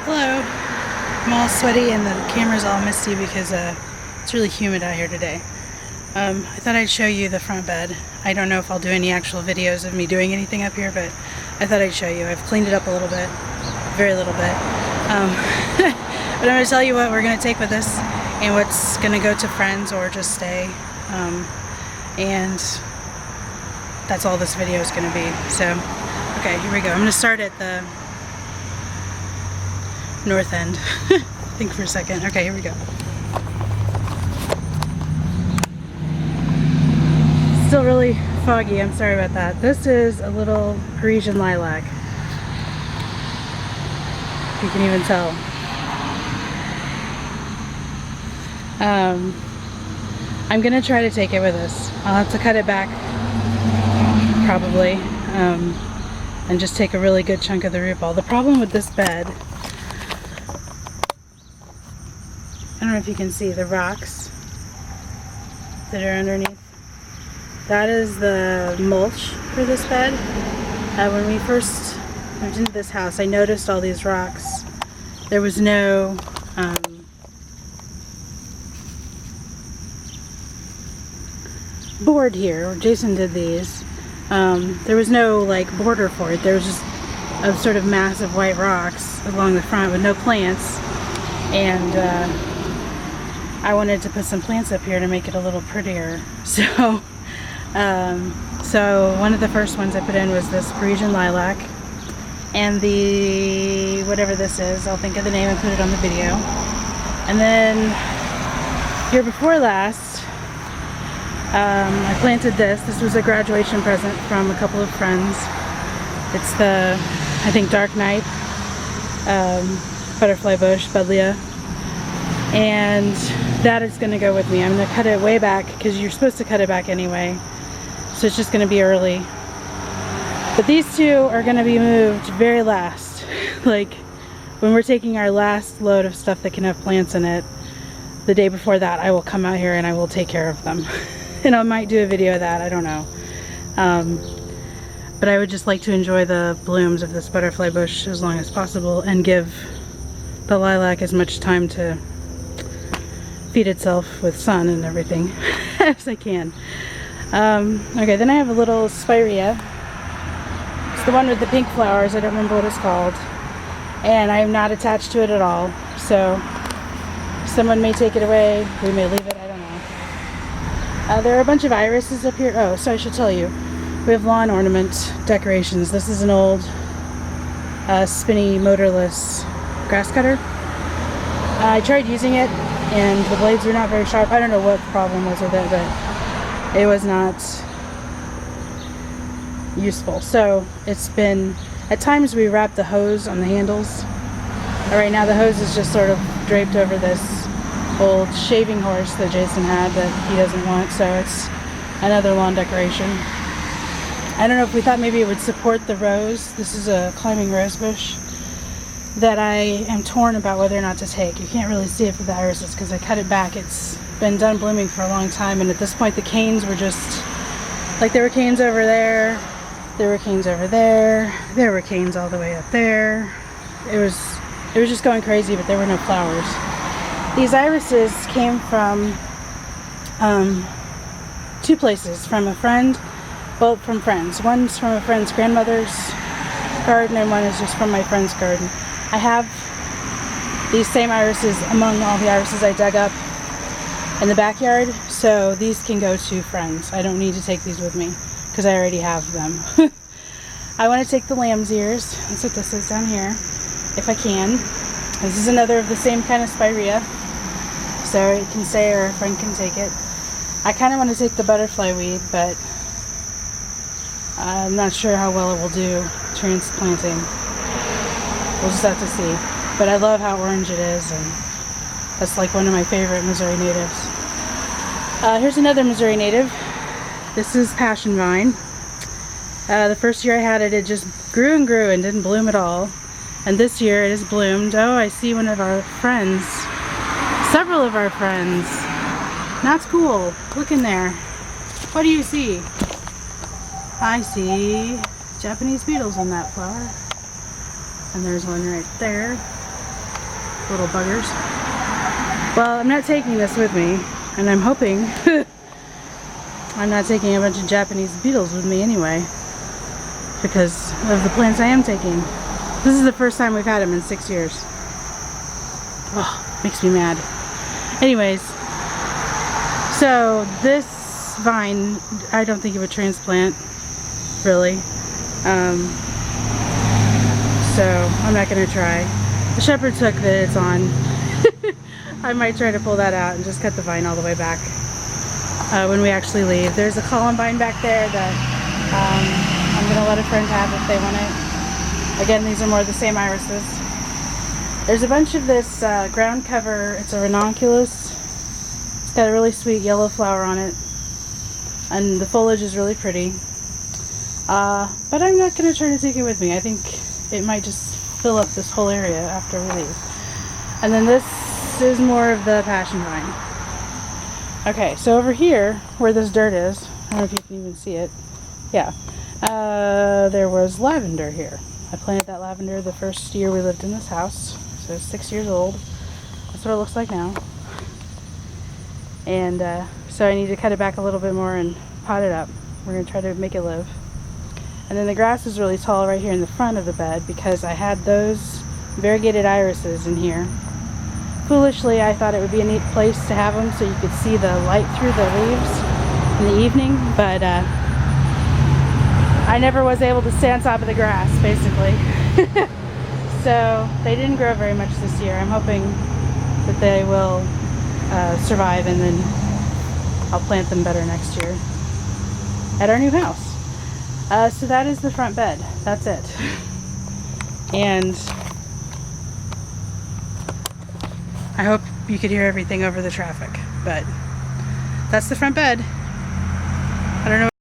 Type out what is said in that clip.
Hello. I'm all sweaty and the camera's all misty because it's really humid out here today. I thought I'd show you the front bed. I don't know if I'll do any actual videos of me doing anything up here, but I thought I'd show you. I've cleaned it up a little bit, very little bit. But I'm going to tell you what we're going to take with us and what's going to go to friends or just stay. And that's all this video is going to be. So, okay, here we go. I'm going to start at the north end. Think for a second. Okay, here we go. Still really foggy, I'm sorry about that. This is a little Parisian lilac. If you can even tell. I'm gonna try to take it with us. I'll have to cut it back probably, and just take a really good chunk of the root ball. The problem with this bed, I don't know if you can see the rocks that are underneath. That is the mulch for this bed. When we first moved into this house, I noticed all these rocks. There was no board here. Jason did these. There was no like border for it. There was just a sort of massive white rocks along the front with no plants. And I wanted to put some plants up here to make it a little prettier. So one of the first ones I put in was this Parisian lilac, and the whatever this is, I'll think of the name and put it on the video. And then year before last, I planted this. This was a graduation present from a couple of friends. It's the, I think, Dark Night butterfly bush, Buddleia. And that is going to go with me. I'm going to cut it way back because you're supposed to cut it back anyway. So it's just going to be early. But these two are going to be moved very last. Like when we're taking our last load of stuff that can have plants in it, the day before that I will come out here and I will take care of them. And I might do a video of that, I don't know. But I would just like to enjoy the blooms of this butterfly bush as long as possible and give the lilac as much time to feed itself with sun and everything as I can. Okay, then I have a little spirea. It's the one with the pink flowers. I don't remember what it's called. And I am not attached to it at all. So someone may take it away. We may leave it. I don't know. There are a bunch of irises up here. Oh, so I should tell you. We have lawn ornament decorations. This is an old spinny motorless grass cutter. I tried using it and the blades were not very sharp. I don't know what the problem was with it, but it was not useful. So it's been, at times we wrap the hose on the handles. Right now the hose is just sort of draped over this old shaving horse that Jason had that he doesn't want, so it's another lawn decoration. I don't know if we thought maybe it would support the rose. This is a climbing rose bush that I am torn about whether or not to take. You can't really see it for the irises because I cut it back. It's been done blooming for a long time, and at this point the canes were just like, there were canes over there, there were canes over there, there were canes all the way up there. It was just going crazy, but there were no flowers. These irises came from two places, from a friend, well, from friends. One's from a friend's grandmother's garden and one is just from my friend's garden. I have these same irises among all the irises I dug up in the backyard, so these can go to friends. I don't need to take these with me because I already have them. I want to take the lamb's ears. That's what this is down here, if I can. This is another of the same kind of spirea, so it can stay or a friend can take it. I kind of want to take the butterfly weed, but I'm not sure how well it will do transplanting. We'll just have to see. But I love how orange it is, and that's like one of my favorite Missouri natives. Here's another Missouri native. This is passion vine. The first year I had it, it just grew and grew and didn't bloom at all. And this year it has bloomed. Oh, I see one of our friends. Several of our friends. That's cool. Look in there. What do you see? I see Japanese beetles on that flower. And there's one right there. little buggers. Well, I'm not taking this with me, and I'm hoping I'm not taking a bunch of Japanese beetles with me anyway, because of the plants I am taking. This is the first time we've had them in 6 years. Oh, makes me mad. Anyways, so this vine, I don't think it would transplant, really. So I'm not going to try. The shepherd's hook that it's on, I might try to pull that out and just cut the vine all the way back when we actually leave. There's a columbine back there that I'm going to let a friend have if they want it. Again, these are more the same irises. There's a bunch of this ground cover. It's a ranunculus. It's got a really sweet yellow flower on it, and the foliage is really pretty. But I'm not going to try to take it with me. I think it might just fill up this whole area after we leave. And then this is more of the passion vine. Okay, so over here, where this dirt is, I don't know if you can even see it. Yeah, there was lavender here. I planted that lavender the first year we lived in this house, so it's 6 years old. That's what it looks like now. And so I need to cut it back a little bit more and pot it up. We're going to try to make it live. And then the grass is really tall right here in the front of the bed because I had those variegated irises in here. Foolishly, I thought it would be a neat place to have them so you could see the light through the leaves in the evening, but I never was able to stay on top of the grass, basically. So they didn't grow very much this year. I'm hoping that they will survive, and then I'll plant them better next year at our new house. So that is the front bed. That's it. And I hope you could hear everything over the traffic, but that's the front bed. I don't know.